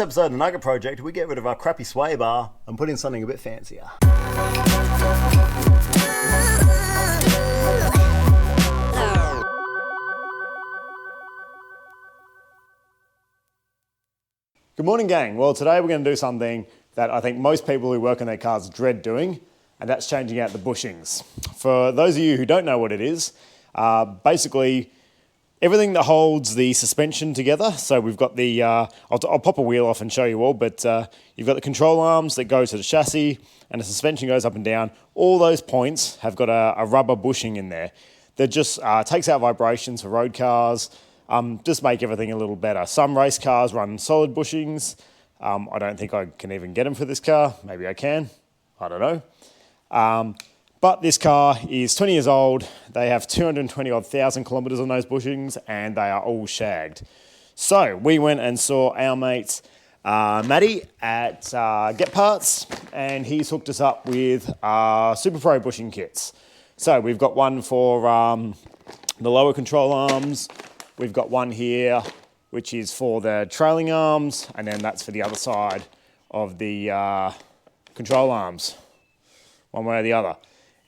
This episode of the Nugget Project, we get rid of our crappy sway bar and put in something a bit fancier. Good morning, gang. Well, today we're going to do something that I think most people who work on their cars dread doing, and that's changing out the bushings. For those of you who don't know what it is, basically everything that holds the suspension together. So we've got the, I'll pop a wheel off and show you all, but you've got the control arms that go to the chassis and the suspension goes up and down. All those points have got a rubber bushing in there that just takes out vibrations for road cars, just make everything a little better. Some race cars run solid bushings. I don't think I can even get them for this car. Maybe I can, I don't know. But this car is 20 years old. They have 220 thousand kilometers on those bushings and they are all shagged. So we went and saw our mate Matty at Get Parts, and he's hooked us up with Super Pro bushing kits. So we've got one for the lower control arms. We've got one here which is for the trailing arms, and then that's for the other side of the control arms, one way or the other.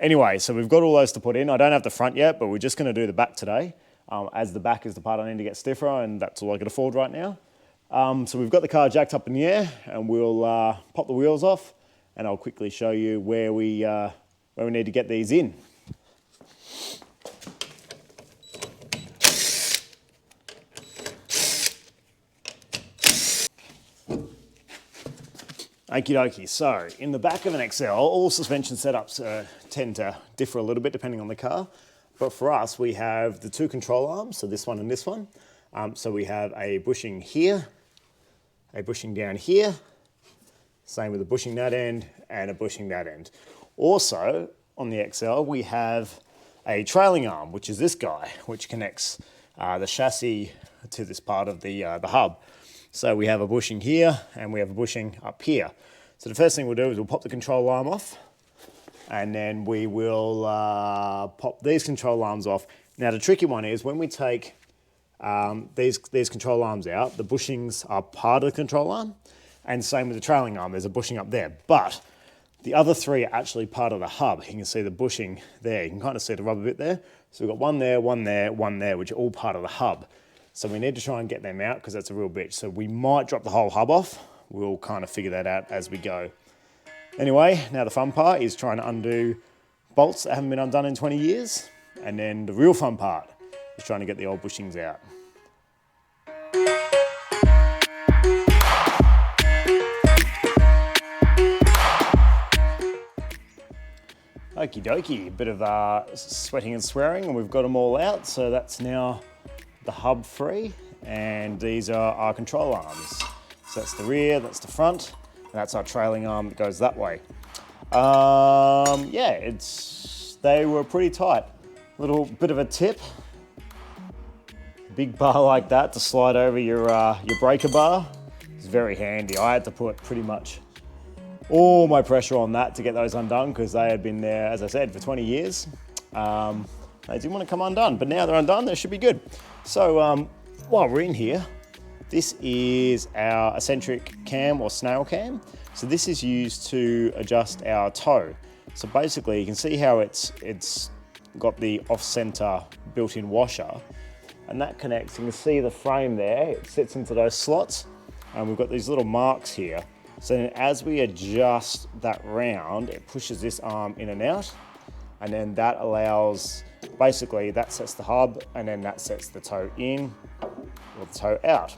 Anyway, so we've got all those to put in. I don't have the front yet, but we're just going to do the back today, as the back is the part I need to get stiffer, and that's all I can afford right now. So we've got the car jacked up in the air, and we'll pop the wheels off, and I'll quickly show you where we need to get these in. Okie dokie, so in the back of an XL, all suspension setups tend to differ a little bit depending on the car. But for us, we have the two control arms, so this one and this one. So we have a bushing here, a bushing down here, same with a bushing that end and a bushing that end. Also, on the XL, we have a trailing arm, which is this guy, which connects the chassis to this part of the hub. So we have a bushing here and we have a bushing up here. So the first thing we'll do is we'll pop the control arm off, and then we will pop these control arms off. Now the tricky one is when we take these control arms out, the bushings are part of the control arm, and same with the trailing arm, there's a bushing up there. But the other three are actually part of the hub. You can see the bushing there. You can kind of see the rubber bit there. So we've got one there, one there, one there, which are all part of the hub. So we need to try and get them out because that's a real bitch. So we might drop the whole hub off. We'll kind of figure that out as we go. Anyway, now the fun part is trying to undo bolts that haven't been undone in 20 years. And then the real fun part is trying to get the old bushings out. Okie dokie, bit of sweating and swearing, and we've got them all out. So that's now the hub free, and these are our control arms. So that's the rear, that's the front, and that's our trailing arm that goes that way. Yeah, they were pretty tight. Little bit of a tip, big bar like that to slide over your breaker bar is very handy. I had to put pretty much all my pressure on that to get those undone because they had been there, as I said, for 20 years. They didn't want to come undone, but now they're undone, they should be good. So while we're in here, this is our eccentric cam or snail cam. So this is used to adjust our toe. So basically you can see how it's got the off-center built-in washer, and that connects. You can see the frame there, it sits into those slots, and we've got these little marks here. So then as we adjust that round, it pushes this arm in and out, and then that allows, basically that sets the hub, and then that sets the toe in or the toe out.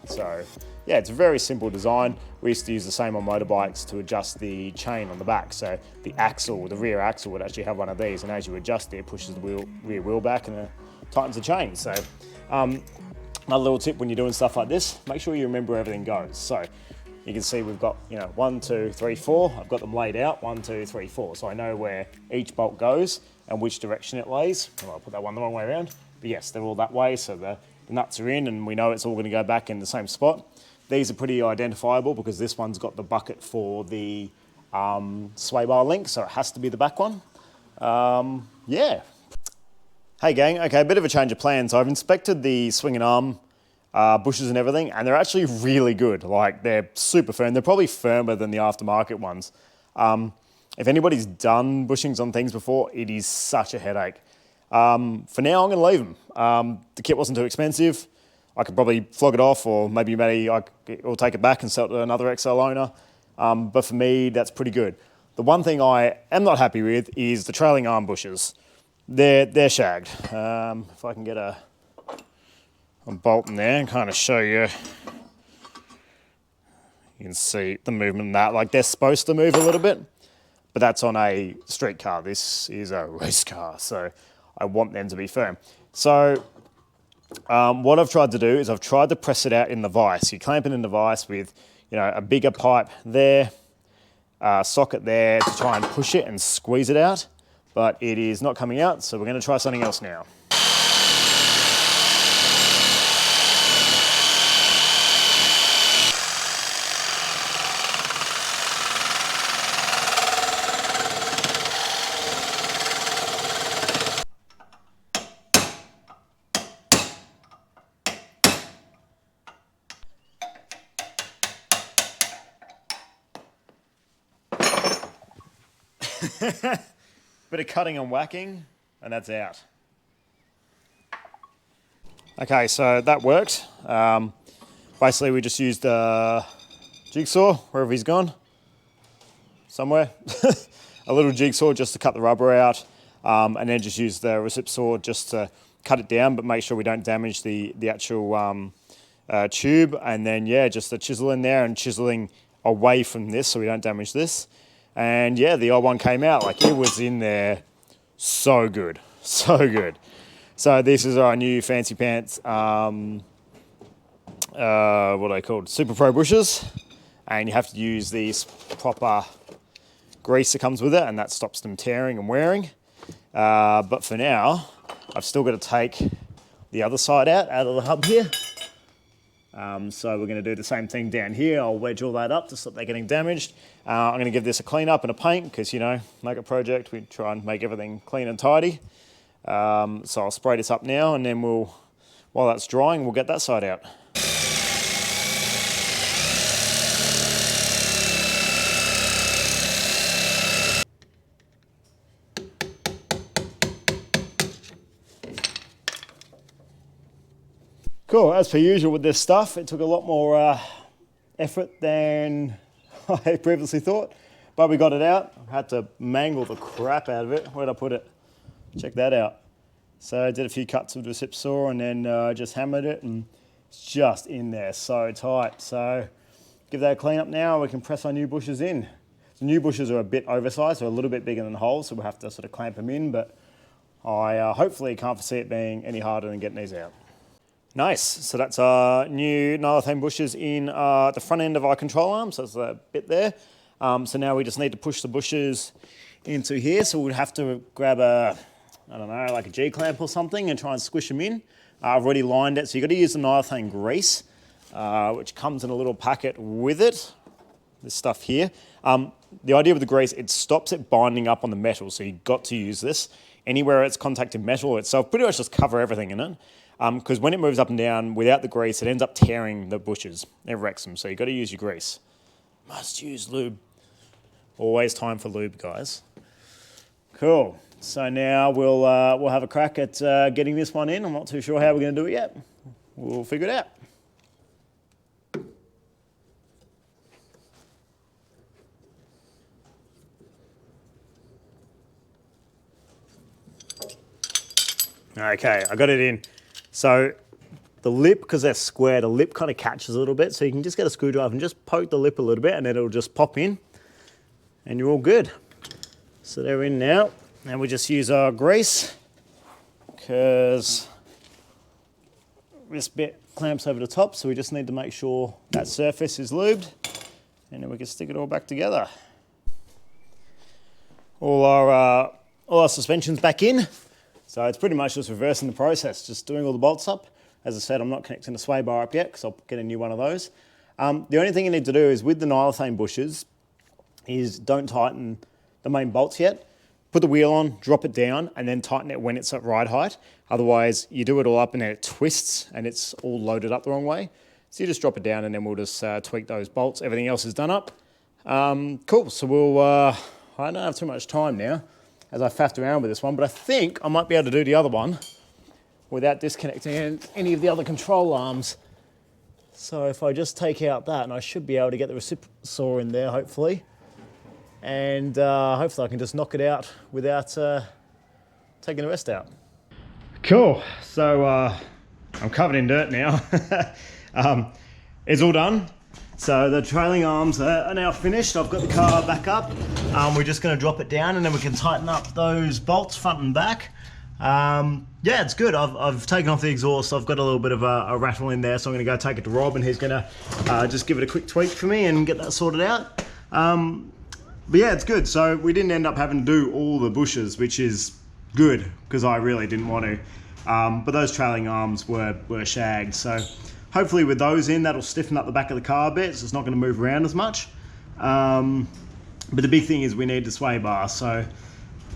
So yeah, it's a very simple design. We used to use the same on motorbikes to adjust the chain on the back. So the axle, the rear axle would actually have one of these, and as you adjust it, it pushes the rear wheel back and it tightens the chain. So another little tip when you're doing stuff like this, make sure you remember where everything goes. So you can see we've got, 1, 2, 3, 4. I've got them laid out, 1, 2, 3, 4. So I know where each bolt goes and which direction it lays. Well, I'll put that one the wrong way around. But yes, they're all that way. So the nuts are in and we know it's all going to go back in the same spot. These are pretty identifiable because this one's got the bucket for the sway bar link. So it has to be the back one. Yeah. Hey gang, okay, a bit of a change of plans. So I've inspected the swing and arm bushes and everything, and they're actually really good. Like, they're super firm. They're probably firmer than the aftermarket ones. If anybody's done bushings on things before, it is such a headache. For now, I'm going to leave them. The kit wasn't too expensive. I could probably flog it off, or maybe I'll take it back and sell it to another XL owner. But for me, that's pretty good. The one thing I am not happy with is the trailing arm bushes. They're shagged. If I can get a bolt in there and kind of show you, you can see the movement in that. Like, they're supposed to move a little bit, but that's on a street car. This is a race car, so I want them to be firm. So what I've tried to do is I've tried to press it out in the vise. You clamp it in the vise with, you know, a bigger pipe there, socket there, to try and push it and squeeze it out, but it is not coming out, so we're going to try something else now. Bit of cutting and whacking, and that's out. Okay, so that worked. Basically, we just used a jigsaw, wherever he's gone, somewhere. A little jigsaw just to cut the rubber out, and then just use the recip saw just to cut it down, but make sure we don't damage the actual tube. And then, yeah, just the chisel in there and chiseling away from this so we don't damage this. And yeah, the old one came out, like, it was in there so good, so good. So this is our new fancy pants, what are they called? Super Pro bushes. And you have to use these proper grease that comes with it, and that stops them tearing and wearing. But for now, I've still got to take the other side out of the hub here. So we're going to do the same thing down here. I'll wedge all that up to stop that getting damaged. I'm going to give this a clean up and a paint because, you know, Nugget project, we try and make everything clean and tidy. So I'll spray this up now, and then while that's drying, we'll get that side out. Cool, as per usual with this stuff, it took a lot more effort than I previously thought, but we got it out. I had to mangle the crap out of it. Where'd I put it? Check that out. So I did a few cuts with the recip saw and then just hammered it, and it's just in there so tight. So give that a clean up now. We can press our new bushes in. The new bushes are a bit oversized, so a little bit bigger than the holes, so we'll have to sort of clamp them in, but I hopefully can't foresee it being any harder than getting these out. Nice, so that's our new nylon bushes in the front end of our control arm, so there's a bit there. So now we just need to push the bushes into here, so we'll have to grab a, I don't know, like a G-clamp or something and try and squish them in. I've already lined it, so you've got to use the nylon grease, which comes in a little packet with it, this stuff here. The idea with the grease, it stops it binding up on the metal, so you've got to use this. Anywhere it's contacting metal itself, pretty much just cover everything in it. Because when it moves up and down without the grease, it ends up tearing the bushes. It wrecks them, so you've got to use your grease. Must use lube. Always time for lube, guys. Cool. So now we'll have a crack at getting this one in. I'm not too sure how we're going to do it yet. We'll figure it out. Okay, I got it in. So the lip, because they're square, the lip kind of catches a little bit, so you can just get a screwdriver and just poke the lip a little bit, and then it'll just pop in, and you're all good. So they're in now, and we just use our grease, because this bit clamps over the top, so we just need to make sure that surface is lubed, and then we can stick it all back together. All our suspension's back in. So it's pretty much just reversing the process, just doing all the bolts up. As I said, I'm not connecting the sway bar up yet because I'll get a new one of those. The only thing you need to do is with the nylon bushes is don't tighten the main bolts yet. put the wheel on, drop it down, and then tighten it when it's at ride height. Otherwise, you do it all up and then it twists and it's all loaded up the wrong way. So you just drop it down and then we'll just tweak those bolts. Everything else is done up. Cool, so we'll, I don't have too much time now as I faffed around with this one, but I think I might be able to do the other one without disconnecting any of the other control arms. So if I just take out that, and I should be able to get the recip saw in there, hopefully. And hopefully I can just knock it out without taking the rest out. Cool, so I'm covered in dirt now. It's all done. So the trailing arms are now finished. I've got the car back up. We're just gonna drop it down and then we can tighten up those bolts front and back. Yeah, it's good. I've taken off the exhaust. I've got a little bit of a rattle in there, so I'm gonna go take it to Rob and he's gonna just give it a quick tweak for me and get that sorted out. But yeah, it's good. So we didn't end up having to do all the bushes, which is good because I really didn't want to. But those trailing arms were shagged. So hopefully with those in, that'll stiffen up the back of the car a bit, so it's not going to move around as much. But the big thing is we need the sway bar. So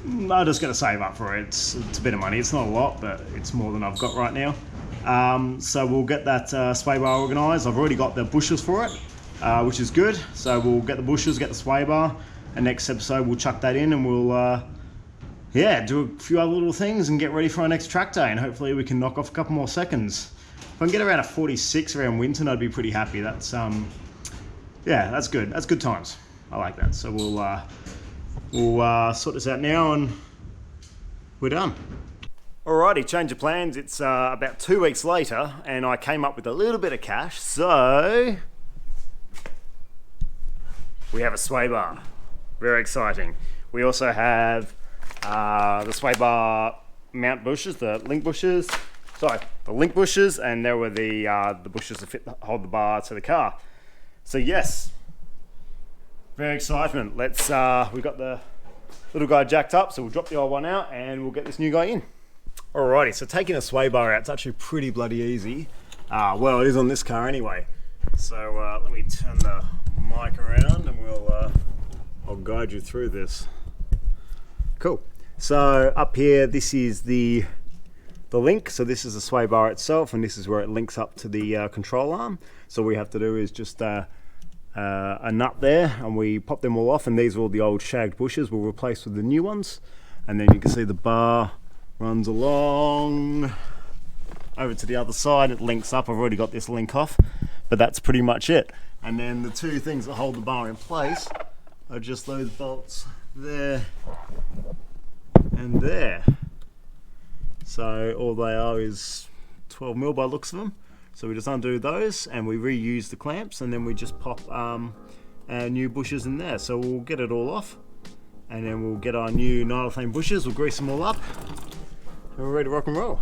I'm just going to save up for it. It's a bit of money. It's not a lot, but it's more than I've got right now. So we'll get that sway bar organised. I've already got the bushes for it, which is good. So we'll get the bushes, get the sway bar. And next episode we'll chuck that in and we'll yeah, do a few other little things and get ready for our next track day, and hopefully we can knock off a couple more seconds. If I can get around a 46 around Winton, I'd be pretty happy. That's yeah, that's good. That's good times. I like that. So we'll sort this out now and we're done. Alrighty, change of plans. It's about 2 weeks later and I came up with a little bit of cash, so we have a sway bar. Very exciting. We also have the sway bar mount bushes, the link bushes. Sorry, the link bushes, and there were the bushes to hold the bar to the car. So yes, very excitement. Let's we've got the little guy jacked up, so we'll drop the old one out and we'll get this new guy in. Alrighty, so taking a sway bar out, it's actually pretty bloody easy. Well, it is on this car anyway. So let me turn the mic around and I'll guide you through this. Cool. So up here, this is the link. So this is the sway bar itself, and this is where it links up to the control arm. So all we have to do is just a nut there, and we pop them all off. And these are all the old shagged bushes we'll replace with the new ones. And then you can see the bar runs along over to the other side. It links up. I've already got this link off, but that's pretty much it. And then the two things that hold the bar in place are just those bolts there and there. So all they are is 12mm by looks of them. So we just undo those and we reuse the clamps, and then we just pop our new bushes in there. So we'll get it all off, and then we'll get our new nylon bushes, we'll grease them all up, and we're ready to rock and roll.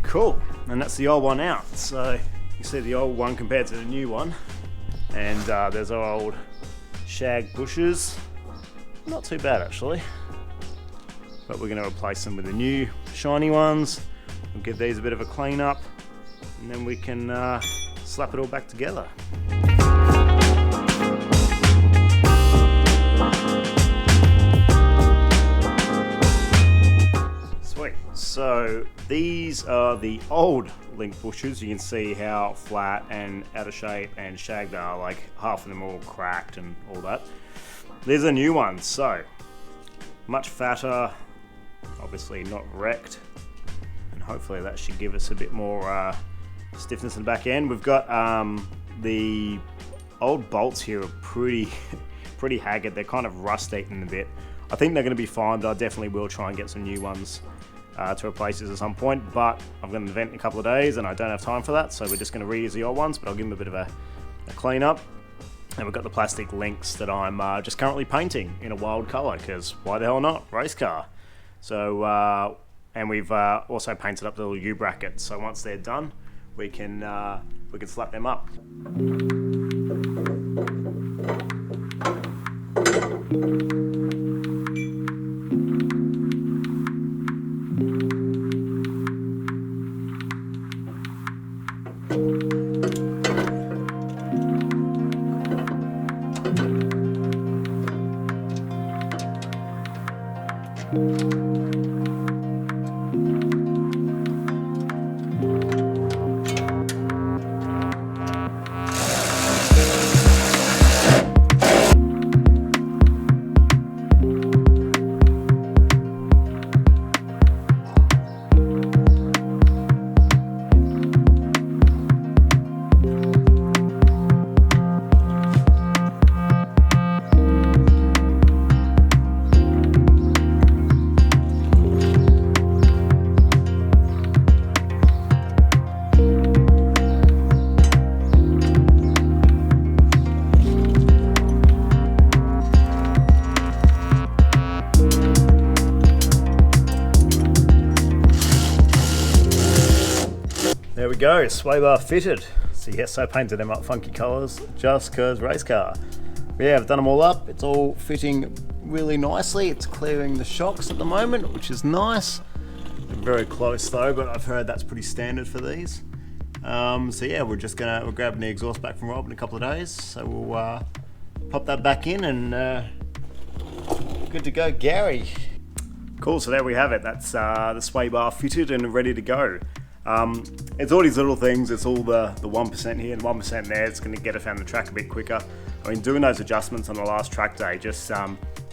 Cool, and that's the old one out. So you see the old one compared to the new one, and there's our old shag bushes. Not too bad actually, but we're going to replace them with the new shiny ones. We'll give these a bit of a clean up, and then we can slap it all back together. Sweet. So these are the old link bushes. You can see how flat and out of shape and shagged they are, like half of them all cracked and all that. These are new ones, so much fatter, obviously not wrecked, and hopefully that should give us a bit more stiffness in the back end. We've got the old bolts here are pretty haggard. They're kind of rust-eaten a bit. I think they're going to be fine, but I definitely will try and get some new ones to replace this at some point, but I'm going to event in a couple of days and I don't have time for that, so we're just going to reuse the old ones, but I'll give them a bit of a clean up. And we've got the plastic links that I'm just currently painting in a wild colour, because why the hell not? Race car. So, and we've also painted up the little U-brackets, so once they're done, we can slap them up. There we go, sway bar fitted. So yes, I painted them up funky colours just because race car. But yeah, I've done them all up. It's all fitting really nicely. It's clearing the shocks at the moment, which is nice. Very close though, but I've heard that's pretty standard for these. So yeah, we're grabbing the exhaust back from Rob in a couple of days. So we'll pop that back in and good to go, Gary. Cool, so there we have it. That's the sway bar fitted and ready to go. It's all these little things. It's all the 1% here and 1% there. It's going to get us around the track a bit quicker. I mean, doing those adjustments on the last track day, just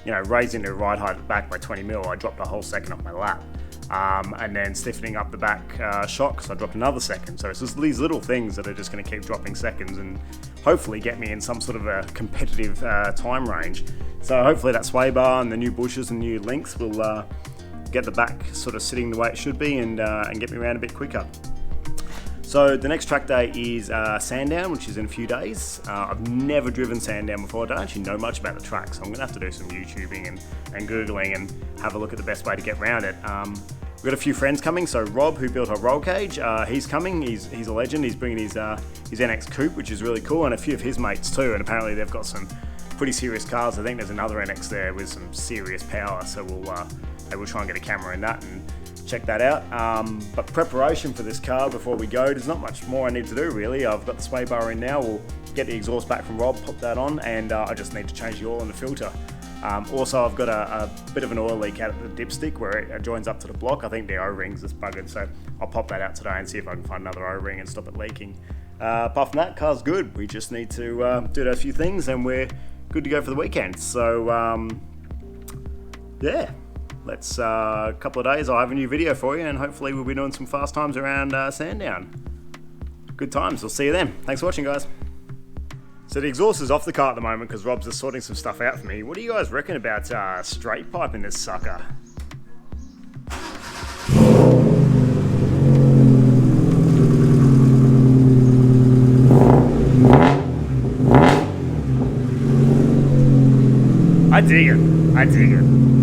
raising the ride height at the back by 20 mil, I dropped a whole second off my lap. And then stiffening up the back shock, so I dropped another second. So it's just these little things that are just going to keep dropping seconds and hopefully get me in some sort of a competitive time range. So hopefully that sway bar and the new bushes and new links will get the back sort of sitting the way it should be and get me around a bit quicker. So the next track day is Sandown, which is in a few days. I've never driven Sandown before. I don't actually know much about the track, so I'm going to have to do some YouTubing and Googling and have a look at the best way to get around it. We've got a few friends coming. So Rob, who built our roll cage, he's coming. He's a legend. He's bringing his NX Coupe, which is really cool, and a few of his mates too. And apparently they've got some pretty serious cars. I think there's another NX there with some serious power. So we'll try and get a camera in that and check that out. But preparation for this car before we go, there's not much more I need to do really. I've got the sway bar in now. We'll get the exhaust back from Rob, pop that on, and I just need to change the oil in the filter. Also, I've got a bit of an oil leak out at the dipstick where it joins up to the block. I think the O-ring's just buggered, so I'll pop that out today and see if I can find another O-ring and stop it leaking. Apart from that, car's good. We just need to do those few things and we're good to go for the weekend. So yeah, let's a couple of days I'll have a new video for you, and hopefully we'll be doing some fast times around Sandown. Good times. We'll see you then. Thanks for watching, guys. So the exhaust is off the car at the moment because Rob's just sorting some stuff out for me. What do you guys reckon about straight piping this sucker? I dig it.